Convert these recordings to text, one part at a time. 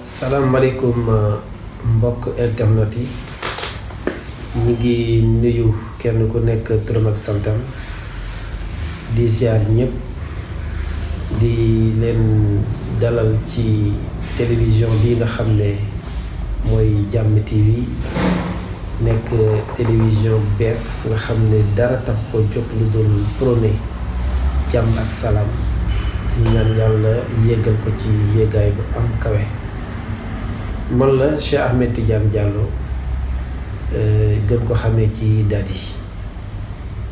salaamaaleykum mbokk internet yi ñu ngi nuyu kenn ku nekk turam ak santam di ziar ñëpp di leen dalal ci télévision bi nga xam ne mooy Jàmm TV nekk télévision bees nga xam ne dara tax ko jóg lu dul prôné jàmm ak salaam ñu ñaan yàlla yéggal ko ci yéegaay bu am kawe. man la Cheikh Ahmed Tidiane Diallo gën ko xamee ci Dadi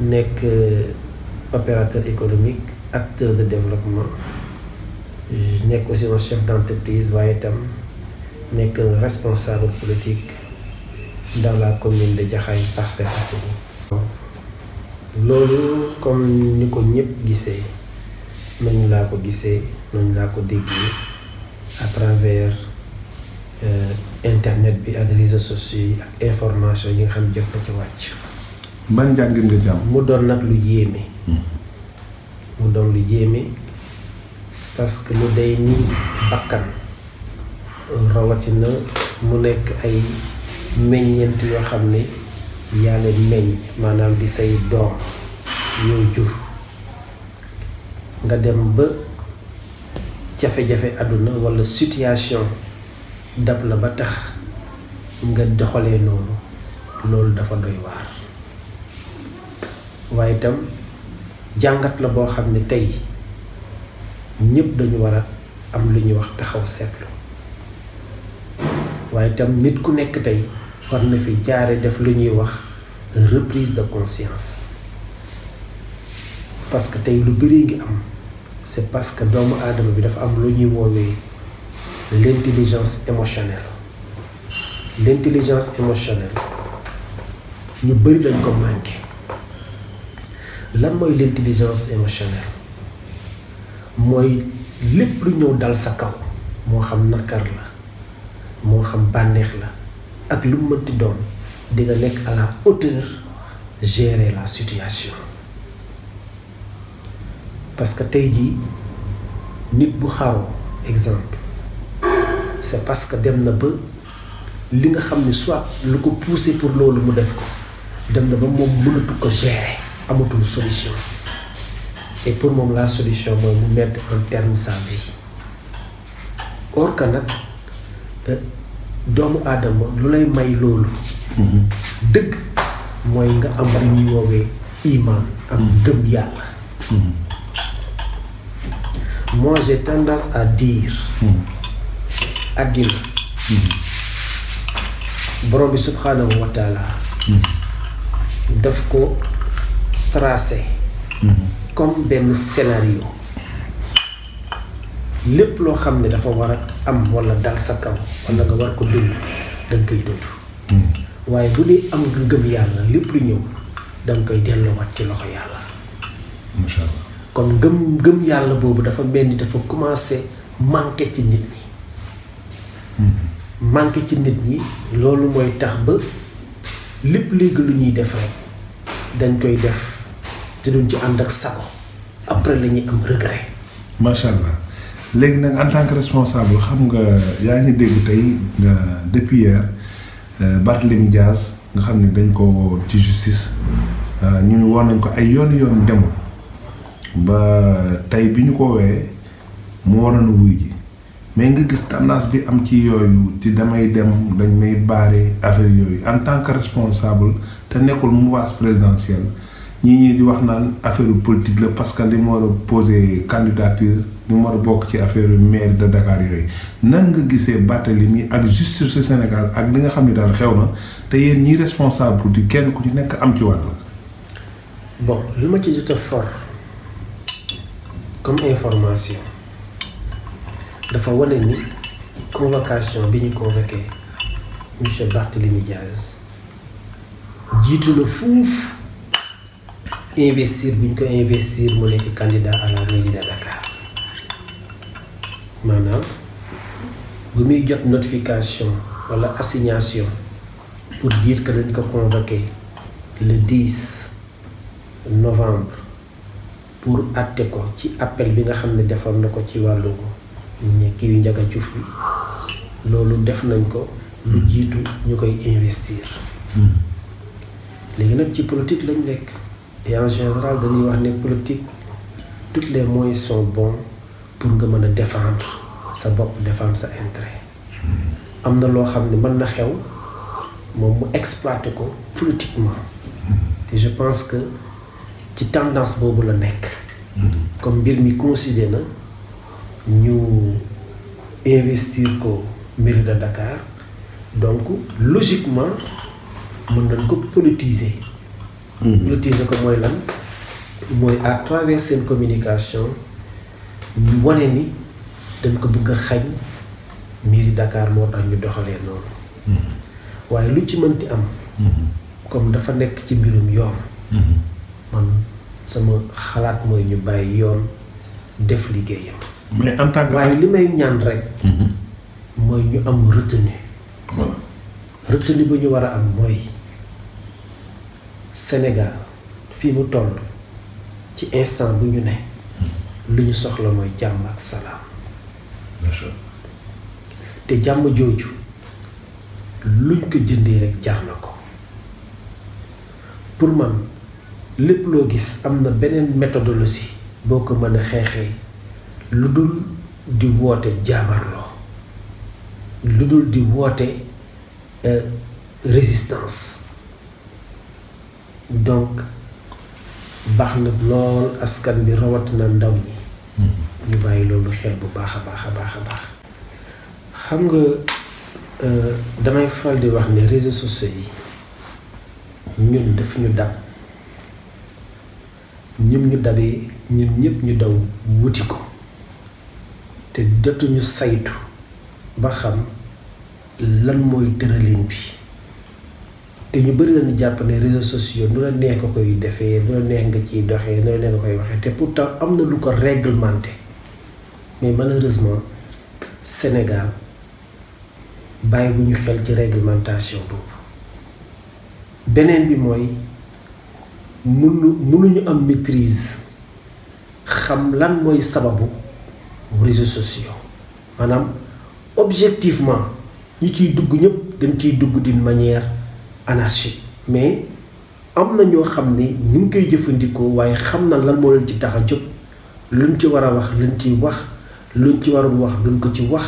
nekk opérateur économique acteur de développement nekk aussi un chef d'entreprise waaye itam nekk responsable politique dans la commune de Jaxaay Parcelles Assainies. loolu comme ni ko ñëpp gisee noonu laa ko gisee noonu laa ko déggee à travers internet bi ak réseaux sociaux yi ak information yi nga xam jot na ci wàcc. ban njàngin nga jàmm. mu doon nag lu yéeme. mu doon lu yéeme parce que lu day ni bakkan rawatina mu nekk ay meññeent yoo xam ne yaa leen meññ maanaam di say doom yoo jur nga dem ba jafe-jafe àdduna walla situation dab la ba tax nga doxalee noonu loolu dafa doy waar waaye itam jàngat la boo xam ne tey ñëpp dañu war a am lu ñuy wax taxaw seetlu waaye itam nit ku nekk tey war na fi jaare def lu ñuy wax reprise de conscience parce que tey lu bari ngi am c'est parce que doomu aadama bi dafa am lu ñuy woowee l'intelligence émotionnelle ñu bari dañ ko manqué lan mooy l'intelligence émotionnelle mooy lépp lu ñëw dal sa kaw moo xam nakar la moo xam bànneex la ak lu mu mënti doon di nga nekk à la hauteur gérer la situation parce que tey jii nit bu xaroo exemple c'est parce que dem na ba li nga xam ne soit lu ko poussé pour loolu mu def ko dem na ba moom mënatu ko gérer amatul solution et pour moom la solution mooy mu mettre en terme sa vie or que nag doomu aadama lu lay may loolu dëgg mooy nga am lu ñuy woowee iman am gëm yàlla. Moi j'ai tendance à dire àddina borom bi subhanahu wa taala daf ko tracé comme benn scénario lépp loo xam ne dafa war a am walla dal sa kaw walla nga war ko dund danga koy dund waaye bu dee am nga gëm yàlla lépp lu ñëw danga koy delloowaat ci loxo yàlla. Masha Allah. kon gëm yàlla boobu dafa mel ni dafa commencé manqué ci nit ñi. manqué ci nit ñi loolu mooy tax ba lépp léegi lu ñuy def rek dañ koy def te duñ ci ànd ak sago après la ñuy am regret. Macha Allah léegi nag en tant que responsable xam nga yaa ngi dégg tey depuis hier Barthélémy Dias nga xam ne dañ ko woo ci justice ñu ne woon nañ ko ay yoon demul ba tey bi ñu ko woowee mu waroon a wuy ji mais nga gis tendance bi am ci yooyu ci damay dem dañ may baare affaire yooyu en tant que responsable te nekkul mouvance présidentielle ñii di wax naan affaire politique la parce que li mu war a poser candidature li mu war a bokk ci affaire maire de Dakar yooyu nan nga gisee Barthélémy ak justice su Sénégal ak li nga xam ne daal xew na te yéen ñi responsable politique kenn ku ci nekk am ci wàll. bon li ma ci jot a for comme information dafa wane ni convocation bi ñu convoqué monsieur Barthélémy Dias jiitu na fuuf investir bi ñu ko investir mu nekk candidat à la mairie de Dakar maanaam bu muy jot notification wala assignation pour dire que dañ ko convoqué le 10 novembre pour àtte ko ci appel bi nga xam ne defoon na ko ci wàllu kii yu Ndiaga Diouf bi loolu def nañ ko lu jiitu ñu koy investir léegi nag ci politique lañ nekk et en général dañuy wax ne politique tous les moyens sont bons pour nga mën a défendre sa bopp défendre sa intérêt am na loo xam ne mën na xew moom mu exploiter ko politiquement te je pense que ci tendance boobu la nekk comme mbir mi considéré na ñu investir ko mairie de Dakar donc logiquement mën nañ ko politiser politiser ko mooy lan mooy à travers seen communication ñu wane ni dañ ko bëgg a xañ mairie Dakar moo tax ñu doxalee noonu waaye lu ci mënti am comme dafa nekk ci mbirum yoon man sama xalaat mooy ñu bàyyi yoon def liggéeyam mais en tant que waaye li may ñaan rek mooy ñu am retenue retenue bu ñu war a am mooy Sénégal fii mu toll ci instant bu ñu ne lu ñu soxla mooy jàmm ak salaam te jàmm jooju luñ ko jëndee rek jar na ko pour man lépp loo gis am na beneen méthodologie boo ko mën a xeexee lu dul di woote jaamarloo lu dul di woote résistance donc baax na lool askan bi rawatina ndaw ñi ñu bàyyi loolu xel bu baax a baax a baax a baax xam nga damay faral di wax ne réseaux sociaux yi ñun daf ñu dab ñun ñu dabee ñun ñëpp ñu daw wuti ko te jotuñu saytu ba xam lan mooy tëralin bi te ñu bëri lañu jàpp ne réseaux sociaux nu la neex nga koy defee nu la neex nga ciy doxee nu la neex nga koy waxee te pourtant am na lu ko réglementé mais malheureusement Sénégal bàyyi bu ñu xel ci réglementation boobu beneen bi mooy mënuñu am maîtrise xam lan mooy sababu réseaux sociaux maanaam objectivement ñi ciy dugg ñëpp dañ ciy dugg d'une manière anarchique mais am na ñoo xam ne ñu ngi koy jëfandikoo waaye xam na lan moo leen ci tax a jóg luñ ci war a wax luñ ciy wax luñ ci warul wax duñ ko ci wax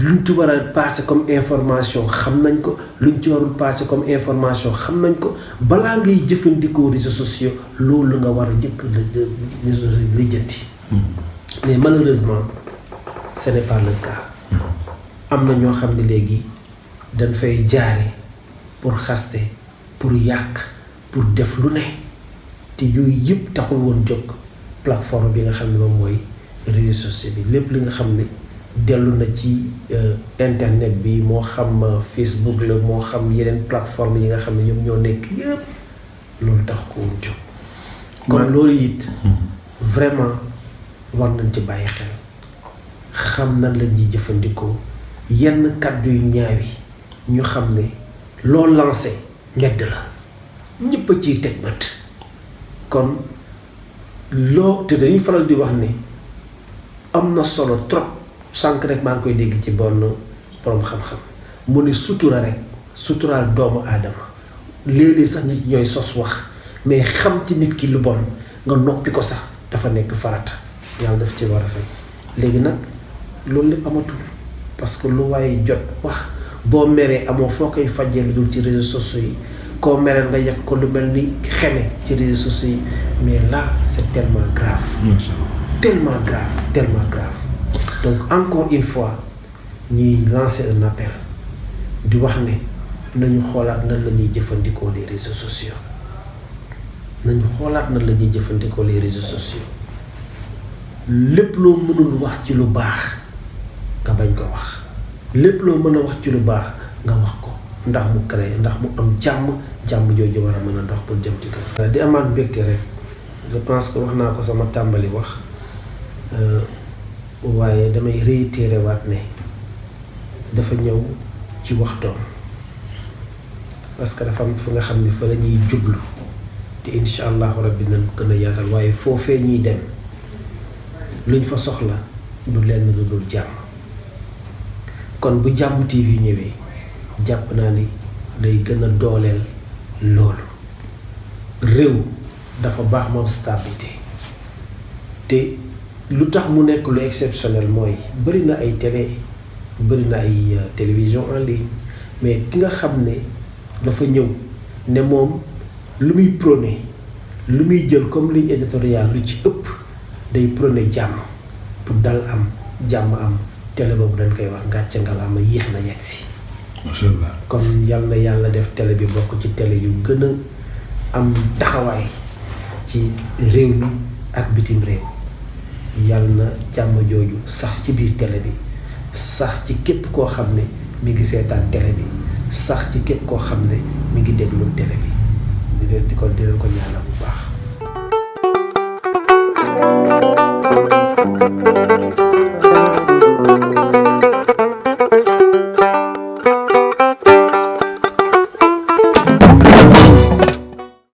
luñ ci war a passer comme information xam nañ ko luñ ci warul passer comme information xam nañ ko balaa ngay jëfandikoo réseaux sociaux loolu nga war a njëkk lijjanti mais malheureusement ce n'est pas le cas am na ñoo xam ne léegi dañ fay jaare pour xaste pour yàq pour def lu ne te yooyu yëpp taxul woon jóg plateforme bi nga xam ne moom mooy réseaux sociaux bi lépp li nga xam ne dellu na ci internet bi moo xam Facebook la moo xam yeneen plateforme yi nga xam ne ñoom ñoo nekk yëpp loolu tax ko woon jóg kon loolu it vraiment war nañ ci bàyyi xel xam nan la ñuy jëfandikoo yenn kàddu yu ñaaw yi ñu xam ne loo lancé ñedd la ñëpp a ciy teg bët kon loo te dañuy faral di wax ne am na solo trop sànq rek maa ngi koy dégg ci bonn borom xam-xam mu ne sutura rek suturaal doomu aadama léeg-léeg sax nit ñooy sos wax mais xam ci nit ki lu bon nga noppi ko sax dafa nekk farata yàlla daf ci war a fay léegi nag loolu lépp amatul parce que lu waaye jot wax boo meree amoo foo koy fajee lu dul ci réseaux sociaux yi koo mereel nga yàq ko lu mel ni xeme ci réseaux sociaux yi mais là c'est tellement grave tellement grave donc encore une fois ñuy lancer un appel di wax ne nañu xoolaat nan la ñuy jëfandikoo les réseaux sociaux nañu xoolaat nan la ñuy jëfandikoo les réseaux sociaux lépp loo mënul wax ci lu baax nga bañ ko wax lépp loo mën a wax ci lu baax nga wax ko ndax mu créer ndax mu am jàmm jooju war a mën a dox pour jëm ci kanam. di amaat mbégte rek je pense que wax naa ko sama tàmbali wax waaye damay réitérer waat ne dafa ñëw ci waxtoom parce que dafa am fu nga xam ne fa la ñuy jublu te incha allahu rabbi nañ ko gën a yaatal waaye foofee ñuy dem luñ fa soxla du lenn lu dul jàmm kon bu Jàmm TV ñëwee jàpp naa ni day gën a dooleel loolu. réew dafa baax moom stabilité te lu tax mu nekk lu exceptionnel mooy bëri na ay télé bëri na ay télévision en ligne mais ki nga xam ne dafa ñëw ne moom lu muy prôné lu muy jël comme ligne éditoriale lu ci ëpp day prôné jàmm pour dal am jàmm am télé boobu dañ koy wax ngàcce ngalaama yéex na yegg si. macha allah kon yal na yàlla def télé bi bokk ci télé yu gën a am taxawaay ci réew mi ak bitim réew yal na jàmm jooju sax ci biir télé bi sax ci képp koo xam ne mi ngi seetaan télé bi sax ci képp koo xam ne mi ngi déglu télé bi di leen ko ñaanal bu baax.